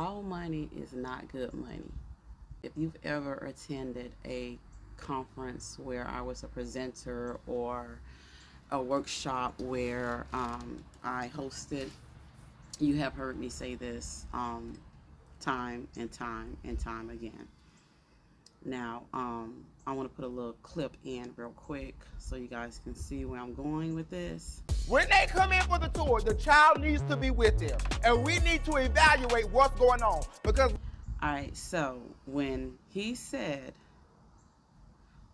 All money is not good money. If you've ever attended a conference where I was a presenter or a workshop where I hosted, you have heard me say this time and time and time again. Now, I want to put a little clip in real quick so you guys can see where I'm going with this. When they come in for the tour, the child needs to be with them. And we need to evaluate what's going on. Because All right, so when he said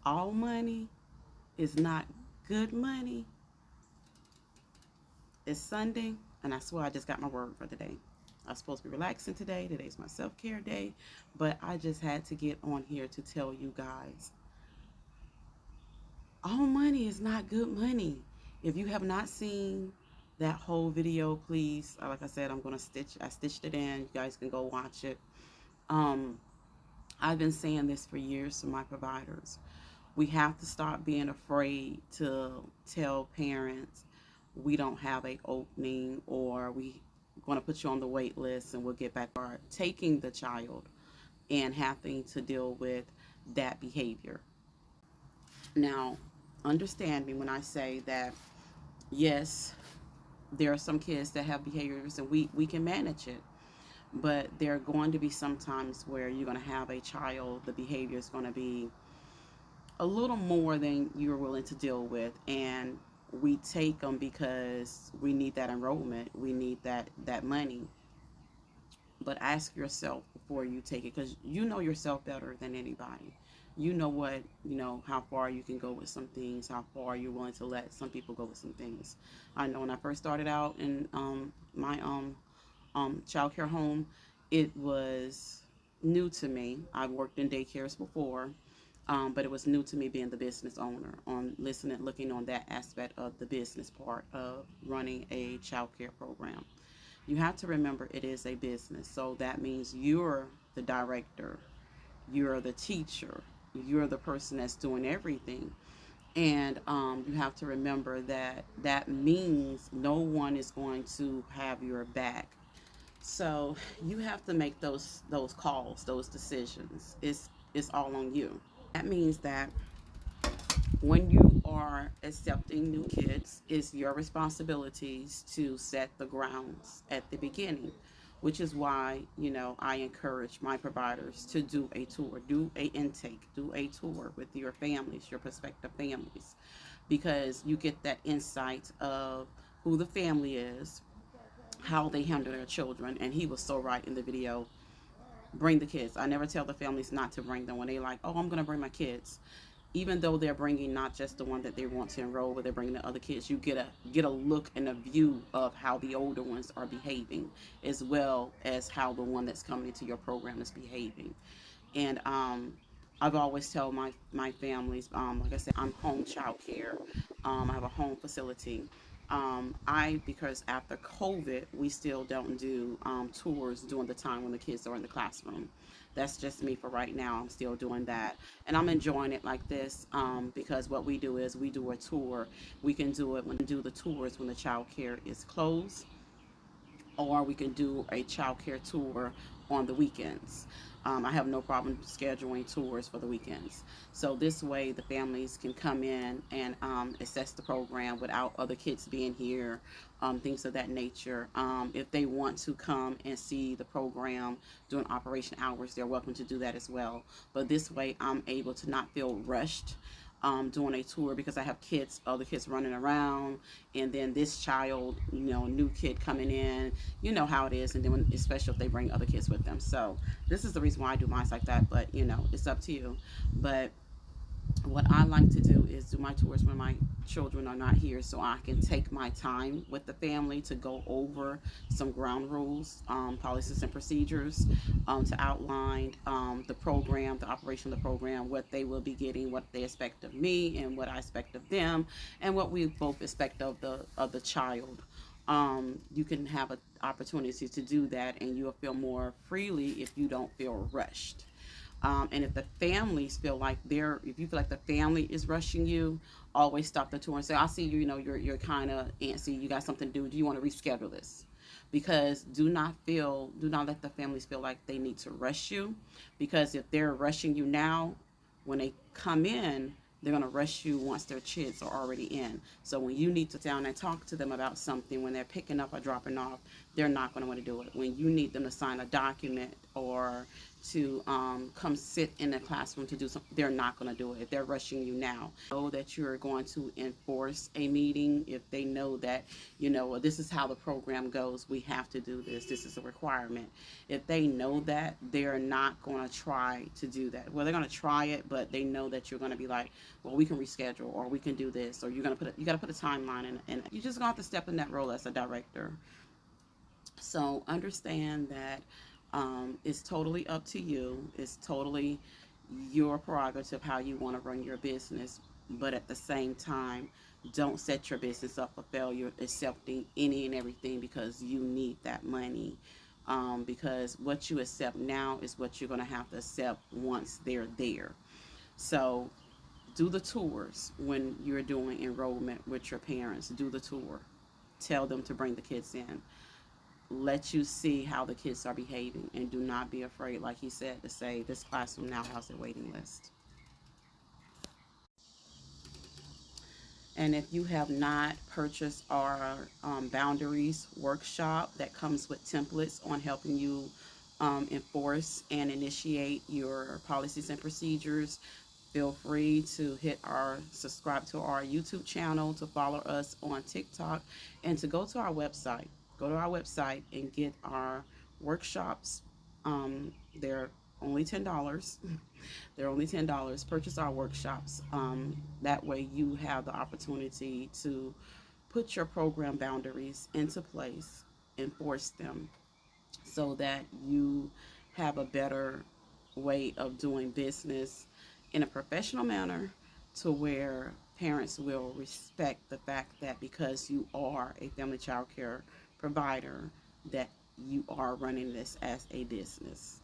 all money is not good money, it's Sunday, and I swear I just got my word for the day. I was supposed to be relaxing today. Today's my self-care day, but I just had to get on here to tell you guys, all money is not good money. If you have not seen that whole video, please, like I said, I stitched it in. You guys can go watch it. Um, I've been saying this for years to my providers. We have to stop being afraid to tell parents we don't have a opening, or we going to put you on the wait list and we'll get back, or taking the child and having to deal with that behavior. Now, understand me when I say that, yes, there are some kids that have behaviors and we can manage it. But there are going to be some times where you're going to have a child, the behavior is going to be a little more than you're willing to deal with. And we take them because we need that enrollment, we need that money. But ask yourself before you take it, because you know yourself better than anybody. You know what, how far you can go with some things, how far you're willing to let some people go with some things. I know when I first started out in my child care home, it was new to me. I've worked in daycares before, but it was new to me being the business owner, on listening, looking on that aspect of the business part of running a child care program. You have to remember it is a business. So that means you're the director, you're the teacher, you're the person that's doing everything. And you have to remember that that means no one is going to have your back. So you have to make those calls, those decisions. It's all on you. That means that when you are accepting new kids, it's your responsibilities to set the grounds at the beginning, which is why, I encourage my providers to do a tour, do a intake, do a tour with your families, your prospective families, because you get that insight of who the family is, how they handle their children. And he was so right in the video. Bring the kids. I never tell the families not to bring them. When they like, oh, I'm going to bring my kids, even though they're bringing not just the one that they want to enroll, but they're bringing the other kids, you get a look and a view of how the older ones are behaving, as well as how the one that's coming into your program is behaving. And I've always tell my families, like I said, I'm home child care. I have a home facility. Because after COVID, we still don't do tours during the time when the kids are in the classroom. That's just me for right now. I'm still doing that. And I'm enjoying it like this, because what we do is we do a tour. We can do it when do the tours when the child care is closed, or we can do a child care tour on the weekends. I have no problem scheduling tours for the weekends. So this way the families can come in and assess the program without other kids being here, things of that nature. If they want to come and see the program during operation hours, they're welcome to do that as well. But this way I'm able to not feel rushed doing a tour, because I have kids, other kids running around, and then this child, new kid coming in, you know how it is, and then especially if they bring other kids with them. So this is the reason why I do mine like that, but it's up to you. But what I like to do is do my tours when my children are not here, so I can take my time with the family to go over some ground rules, policies and procedures, to outline the program, the operation of the program, what they will be getting, what they expect of me, and what I expect of them, and what we both expect of the child. You can have an opportunity to do that, and you'll feel more freely if you don't feel rushed. And if the families feel like if you feel like the family is rushing you, always stop the tour and say, I see you, you're kind of antsy, you got something to do you want to reschedule this? because do not let the families feel like they need to rush you, because if they're rushing you now, when they come in, they're going to rush you once their kids are already in. So when you need to sit down and talk to them about something, when they're picking up or dropping off, they're not going to want to do it. When you need them to sign a document or to come sit in the classroom to do something, they're not going to do it if they're rushing you now. Know that you're going to enforce a meeting if they know that, well, this is how the program goes. We have to do this. This is a requirement. If they know that, they're not going to try to do that. Well, they're going to try it, but they know that you're going to be like, well, we can reschedule, or we can do this, or you got to put a timeline in, and you just going to have to step in that role as a director. So understand that it's totally up to you. It's totally your prerogative how you want to run your business. But at the same time, don't set your business up for failure accepting any and everything because you need that money. Because what you accept now is what you're going to have to accept once they're there. So do the tours when you're doing enrollment with your parents. Do the tour. Tell them to bring the kids in, let you see how the kids are behaving, and do not be afraid, like he said, to say this classroom now has a waiting list. And if you have not purchased our boundaries workshop that comes with templates on helping you enforce and initiate your policies and procedures, feel free to hit our subscribe to our YouTube channel, to follow us on TikTok, and to go to our website. Go to our website and get our workshops. They're only $10. They're only $10. Purchase our workshops. That way, you have the opportunity to put your program boundaries into place, enforce them, so that you have a better way of doing business in a professional manner, to where parents will respect the fact that because you are a family child care provider, that you are running this as a business.